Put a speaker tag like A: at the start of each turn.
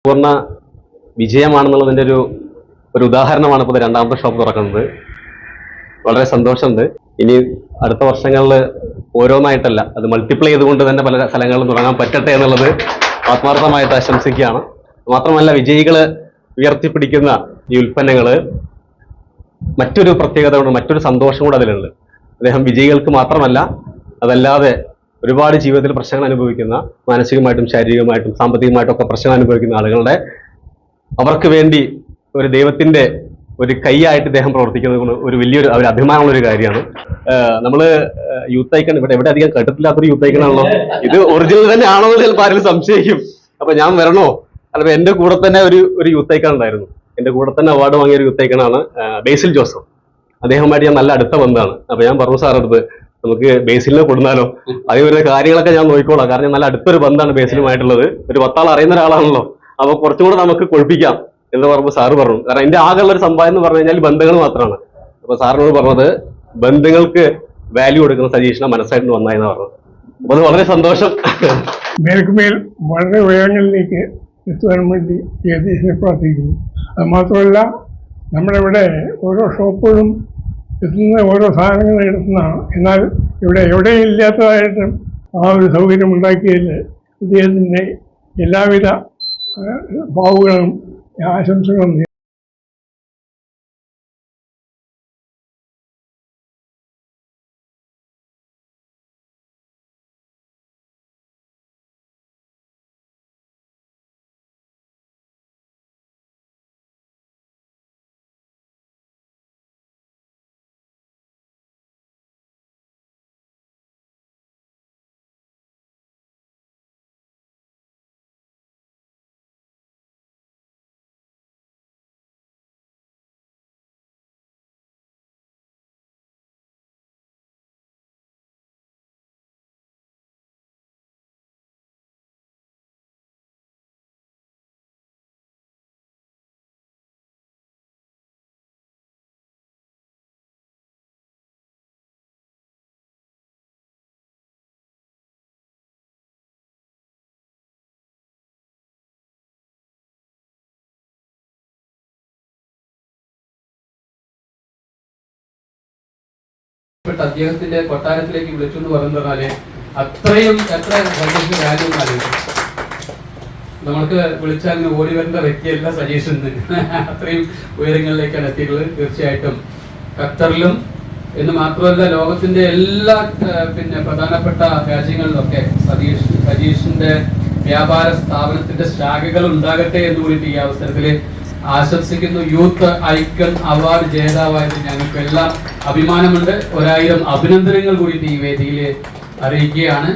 A: പൂർണ്ണ വിജയമാണെന്നുള്ളതിൻ്റെ ഒരു ഉദാഹരണമാണ് ഇപ്പോൾ രണ്ടാമത്തെ ഷോപ്പ് തുറക്കുന്നത്. വളരെ സന്തോഷമുണ്ട്. ഇനി അടുത്ത വർഷങ്ങളിൽ ഓരോന്നായിട്ടല്ല, അത് മൾട്ടിപ്ലൈ ചെയ്തുകൊണ്ട് തന്നെ പല സ്ഥലങ്ങളിലും തുടങ്ങാൻ പറ്റട്ടെ എന്നുള്ളത് ആത്മാർത്ഥമായിട്ട് ആശംസിക്കുകയാണ്. മാത്രമല്ല, വിജയികൾ ഉയർത്തിപ്പിടിക്കുന്ന ഈ ഉൽപ്പന്നങ്ങൾ മറ്റൊരു പ്രത്യേകത കൊണ്ട്, മറ്റൊരു സന്തോഷം കൂടെ അതിലുണ്ട്. അദ്ദേഹം വിജയികൾക്ക് മാത്രമല്ല, അതല്ലാതെ ഒരുപാട് ജീവിതത്തിൽ പ്രശ്നങ്ങൾ അനുഭവിക്കുന്ന, മാനസികമായിട്ടും ശാരീരികമായിട്ടും സാമ്പത്തികമായിട്ടും ഒക്കെ പ്രശ്നങ്ങൾ അനുഭവിക്കുന്ന ആളുകളുടെ അവർക്ക് വേണ്ടി ഒരു ദൈവത്തിന്റെ ഒരു കൈയായിട്ട് ഇദ്ദേഹം പ്രവർത്തിക്കുന്നത് ഒരു വലിയൊരു അഭിമാനമുള്ളൊരു കാര്യമാണ്. നമ്മൾ യൂത്ത് ഐക്കൺ ഇവിടെ അധികം കേട്ടിട്ടില്ലാത്തൊരു യൂത്ത് ഐക്കണാണല്ലോ. ഇത് ഒറിജിനൽ തന്നെ ആണോ എന്ന് ചിലപ്പോൾ ആരെങ്കിലും സംശയിക്കും. അപ്പൊ ഞാൻ വരണോ? അല്ല, എന്റെ കൂടെ തന്നെ ഒരു യൂത്ത് ഐക്കൺ ഉണ്ടായിരുന്നു. എന്റെ കൂടെ തന്നെ അവാർഡ് വാങ്ങിയ ഒരു യൂത്ത് ഐക്കണാണ് ബേസിൽ ജോസഫ്. അദ്ദേഹമായിട്ട് ഞാൻ നല്ല അടുത്ത ബന്ധമാണ്. അപ്പൊ ഞാൻ പറഞ്ഞു സാറടുത്ത് നമുക്ക് ബേസിലിനെ കൊടുന്നാലോ, അതേപോലെ കാര്യങ്ങളൊക്കെ ഞാൻ നോക്കിക്കോളാം, കാരണം നല്ല അടുത്തൊരു ബന്ധമാണ് ബേസിലുമായിട്ടുള്ളത്. ഒരു 10 ആൾ അറിയുന്ന ഒരാളാണല്ലോ, അപ്പൊ കുറച്ചും കൂടെ നമുക്ക് കൊഴിപ്പിക്കാം എന്ന് പറയുമ്പോൾ സാറ് പറഞ്ഞു. കാരണം എന്റെ ആകെയുള്ള ഒരു സമ്പാദ്യം എന്ന് പറഞ്ഞു കഴിഞ്ഞാൽ ബന്ധങ്ങൾ മാത്രമാണ്. അപ്പൊ സാറിനോട് പറഞ്ഞത് ബന്ധങ്ങൾക്ക് വാല്യൂ കൊടുക്കുന്ന സജീഷിനെ മനസ്സായിട്ട് വന്നായെന്ന് പറഞ്ഞു. അപ്പൊ അത് വളരെ സന്തോഷം.
B: മേൽക്കുമേൽ വളരെ ഉയരങ്ങളിലേക്ക് എത്തുവാൻ വേണ്ടി ജഗദീശനെ പ്രാർത്ഥിക്കുന്നു. അത് മാത്രമല്ല, നമ്മുടെ ഇവിടെ ഓരോ ഷോപ്പുകളും എത്തുന്ന ഓരോ സാധനങ്ങൾ എടുക്കുന്നതാണ്. എന്നാൽ ഇവിടെ എവിടെയും ഇല്ലാത്തതായിട്ടും ആ ഒരു സൗകര്യം ഉണ്ടാക്കിയതിൽ അദ്ദേഹത്തിൻ്റെ എല്ലാവിധ ഭാവുകളും ആശംസകളും.
C: അദ്ദേഹത്തിന്റെ കൊട്ടാരത്തിലേക്ക് വിളിച്ചെന്ന് പറഞ്ഞാല് അത്രയും എത്ര വാല്യൂ ആലോചിക്കും. നമ്മൾക്ക് വിളിച്ചാൽ ഓടി വരേണ്ട വ്യക്തിയല്ല സജീഷ്. അത്രയും ഉയരങ്ങളിലേക്കാണ് എത്തിയിട്ടുള്ളത്. തീർച്ചയായിട്ടും ഖത്തറിലും എന്ന് മാത്രമല്ല ലോകത്തിന്റെ എല്ലാ പ്രധാനപ്പെട്ട രാജ്യങ്ങളിലൊക്കെ സജീഷിന്റെ വ്യാപാര സ്ഥാപനത്തിന്റെ ശാഖകൾ ഉണ്ടാകട്ടെ എന്ന് കൂടിയിട്ട് ഈ അവസരത്തിൽ ആശംസിക്കുന്നു. യൂത്ത് ഐക്കൺ അവാർഡ് ജേതാവായിട്ട് ഞങ്ങൾക്ക് എല്ലാം അഭിമാനമുണ്ട്. 1000 അഭിനന്ദനങ്ങൾ കൂടിയിട്ട് ഈ വേദിയിൽ അറിയിക്കുകയാണ്.